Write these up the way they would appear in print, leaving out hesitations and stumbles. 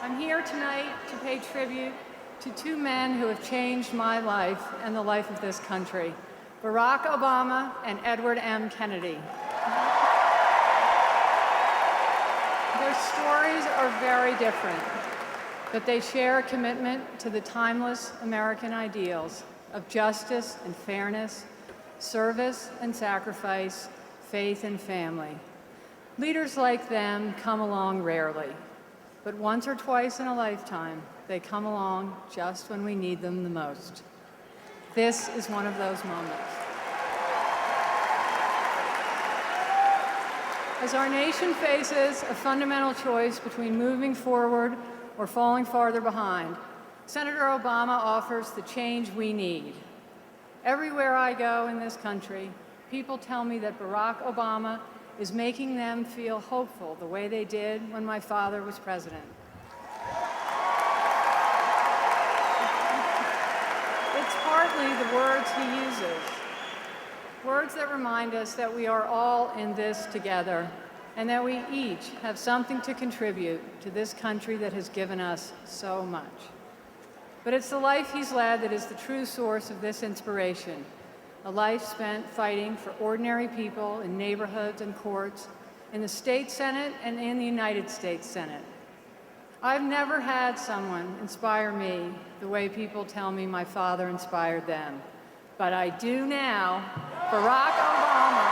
I'm here tonight to pay tribute to two men who have changed my life and the life of this country, Barack Obama and Edward M. Kennedy. Their stories are very different, but they share a commitment to the timeless American ideals of justice and fairness, service and sacrifice, faith and family. Leaders like them come along rarely, but once or twice in a lifetime, they come along just when we need them the most. This is one of those moments. As our nation faces a fundamental choice between moving forward or falling farther behind, Senator Obama offers the change we need. Everywhere I go in this country, people tell me that Barack Obama is making them feel hopeful the way they did when my father was president. It's partly the words he uses, words that remind us that we are all in this together and that we each have something to contribute to this country that has given us so much. But it's the life he's led that is the true source of this inspiration, a life spent fighting for ordinary people in neighborhoods and courts, in the state Senate and in the United States Senate. I've never had someone inspire me the way people tell me my father inspired them, but I do now. Barack Obama.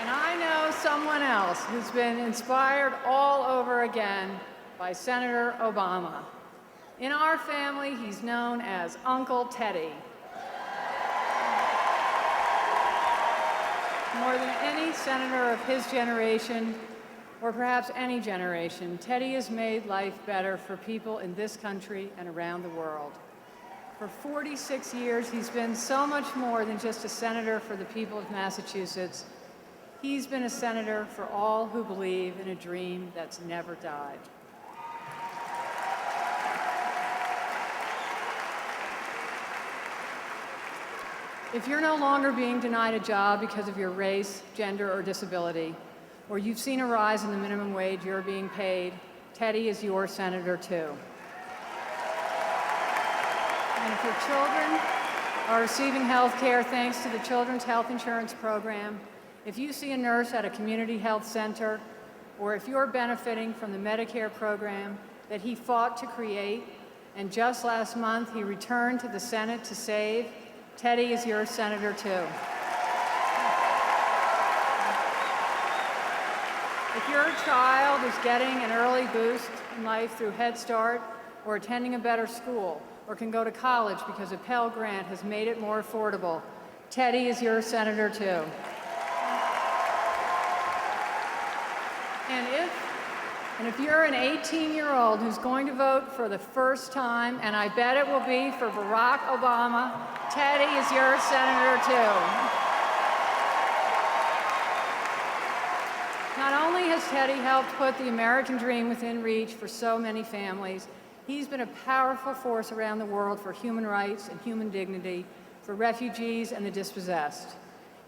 And I know someone else who's been inspired all over again by Senator Obama. In our family, he's known as Uncle Teddy. More than any senator of his generation, or perhaps any generation, Teddy has made life better for people in this country and around the world. For 46 years, he's been so much more than just a senator for the people of Massachusetts. He's been a senator for all who believe in a dream that's never died. If you're no longer being denied a job because of your race, gender, or disability, or you've seen a rise in the minimum wage you're being paid, Teddy is your senator too. And if your children are receiving health care thanks to the Children's Health Insurance Program, if you see a nurse at a community health center, or if you're benefiting from the Medicare program that he fought to create, and just last month he returned to the Senate to save, Teddy is your senator too. If your child is getting an early boost in life through Head Start, or attending a better school, or can go to college because a Pell Grant has made it more affordable, Teddy is your senator too. And if you're an 18-year-old who's going to vote for the first time, and I bet it will be for Barack Obama, Teddy is your senator too. Not only has Teddy helped put the American dream within reach for so many families, he's been a powerful force around the world for human rights and human dignity, for refugees and the dispossessed.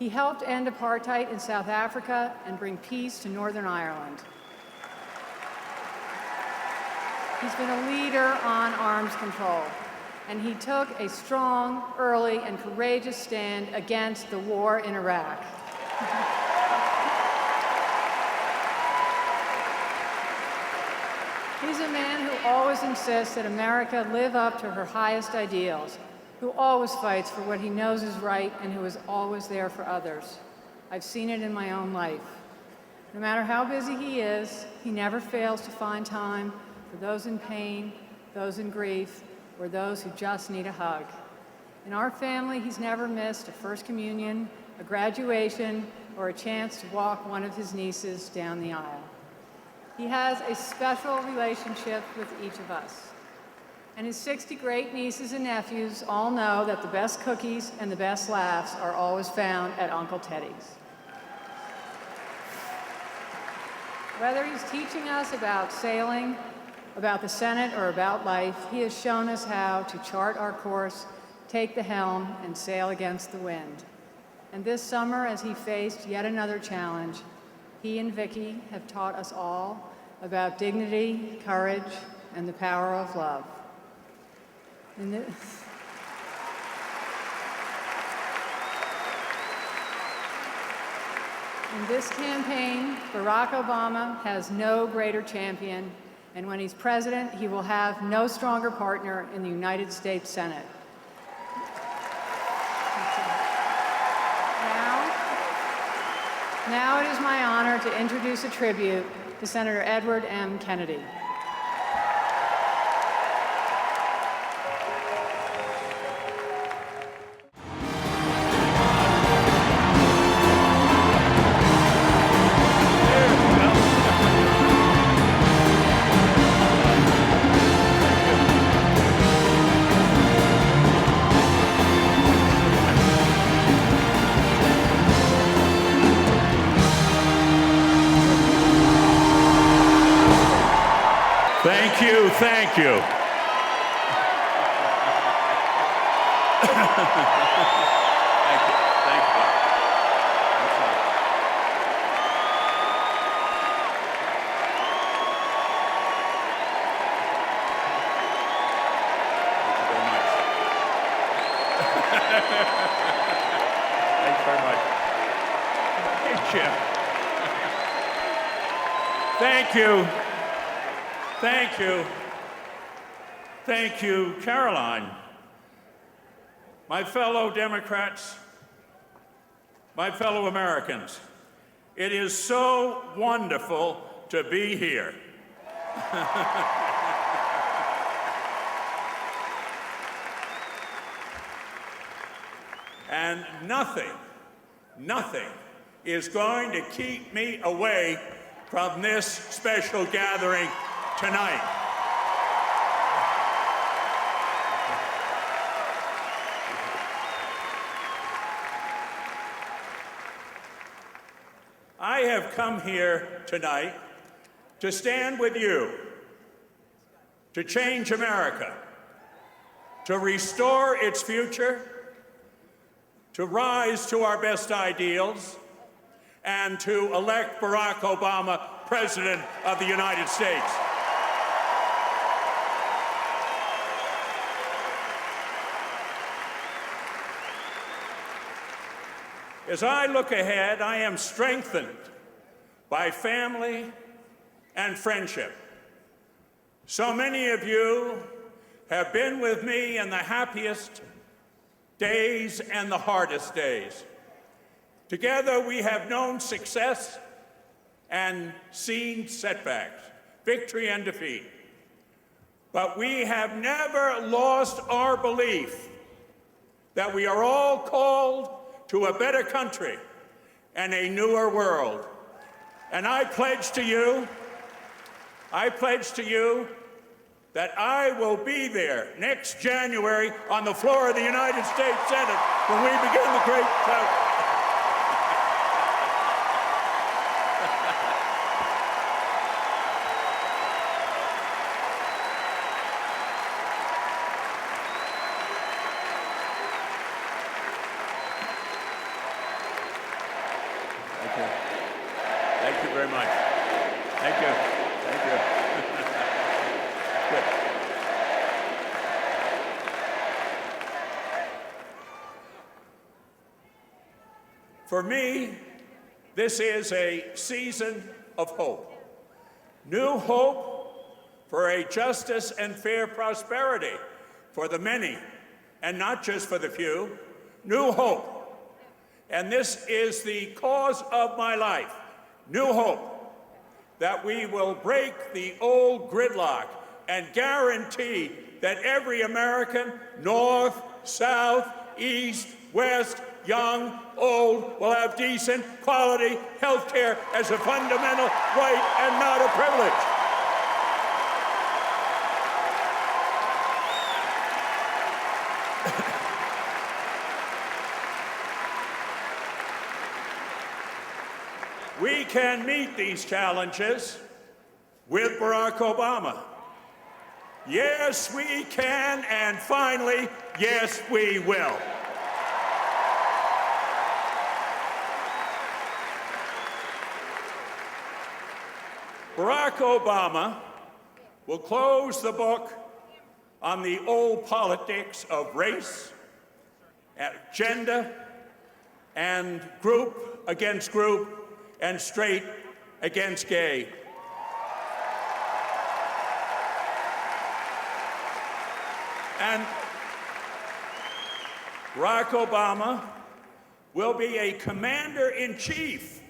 He helped end apartheid in South Africa and bring peace to Northern Ireland. He's been a leader on arms control, and he took a strong, early, and courageous stand against the war in Iraq. He's a man who always insists that America live up to her highest ideals, who always fights for what he knows is right, and who is always there for others. I've seen it in my own life. No matter how busy he is, he never fails to find time for those in pain, those in grief, or those who just need a hug. In our family, he's never missed a First Communion, a graduation, or a chance to walk one of his nieces down the aisle. He has a special relationship with each of us. And his 60 great nieces and nephews all know that the best cookies and the best laughs are always found at Uncle Teddy's. Whether he's teaching us about sailing, about the Senate, or about life, he has shown us how to chart our course, take the helm, and sail against the wind. And this summer, as he faced yet another challenge, he and Vicki have taught us all about dignity, courage, and the power of love. In this campaign, Barack Obama has no greater champion, and when he's president, he will have no stronger partner in the United States Senate. Now it is my honor to introduce a tribute to Senator Edward M. Kennedy. Thank you, thank you. Thank you. Thanks very much. Hey, Jim. Thank you. Thank you. Thank you, Caroline. My fellow Democrats, my fellow Americans, it is so wonderful to be here. And nothing is going to keep me away from this special gathering tonight. I have come here tonight to stand with you, to change America, to restore its future, to rise to our best ideals, and to elect Barack Obama President of the United States. As I look ahead, I am strengthened by family and friendship. So many of you have been with me in the happiest days and the hardest days. Together, we have known success and seen setbacks, victory and defeat. But we have never lost our belief that we are all called to a better country and a newer world. And I pledge to you that I will be there next January on the floor of the United States Senate when we begin the great fight. Thank you very much. Thank you. Thank you. Good. For me, this is a season of hope. New hope for a justice and fair prosperity for the many, and not just for the few. New hope. And this is the cause of my life. New hope that we will break the old gridlock and guarantee that every American, North, South, East, West, young, old, will have decent, quality health care as a fundamental right and not a privilege. We can meet these challenges with Barack Obama. Yes, we can, and finally, yes, we will. Barack Obama will close the book on the old politics of race, gender, and group against group, and straight against gay. And Barack Obama will be a commander-in-chief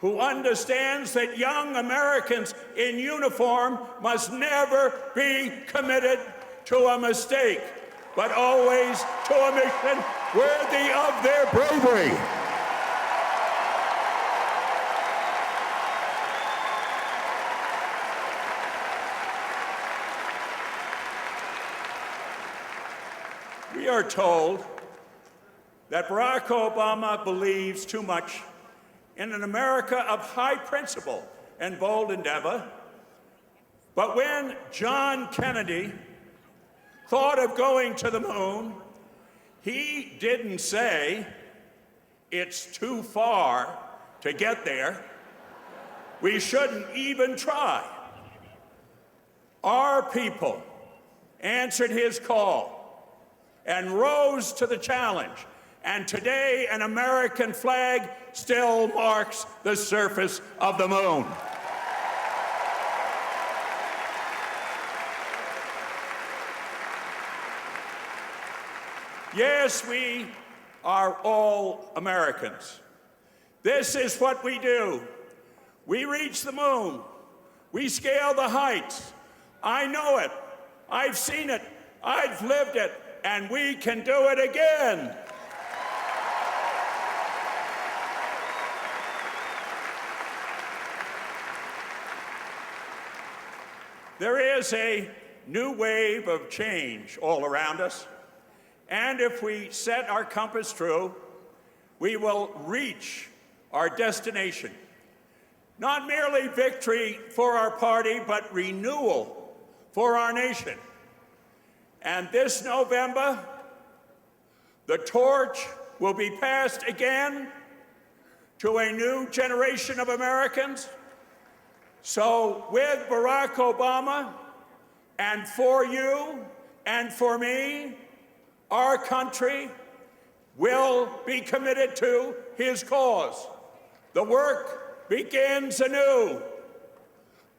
who understands that young Americans in uniform must never be committed to a mistake, but always to a mission worthy of their bravery. We are told that Barack Obama believes too much in an America of high principle and bold endeavor. But when John Kennedy thought of going to the moon, he didn't say, "It's too far to get there. We shouldn't even try." Our people answered his call and rose to the challenge. And today, an American flag still marks the surface of the moon. Yes, we are all Americans. This is what we do. We reach the moon. We scale the heights. I know it. I've seen it. I've lived it. And we can do it again. There is a new wave of change all around us, and if we set our compass true, we will reach our destination. Not merely victory for our party, but renewal for our nation. And this November, the torch will be passed again to a new generation of Americans. So with Barack Obama, and for you, and for me, our country will be committed to his cause. The work begins anew.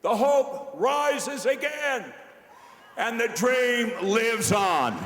The hope rises again, and the dream lives on.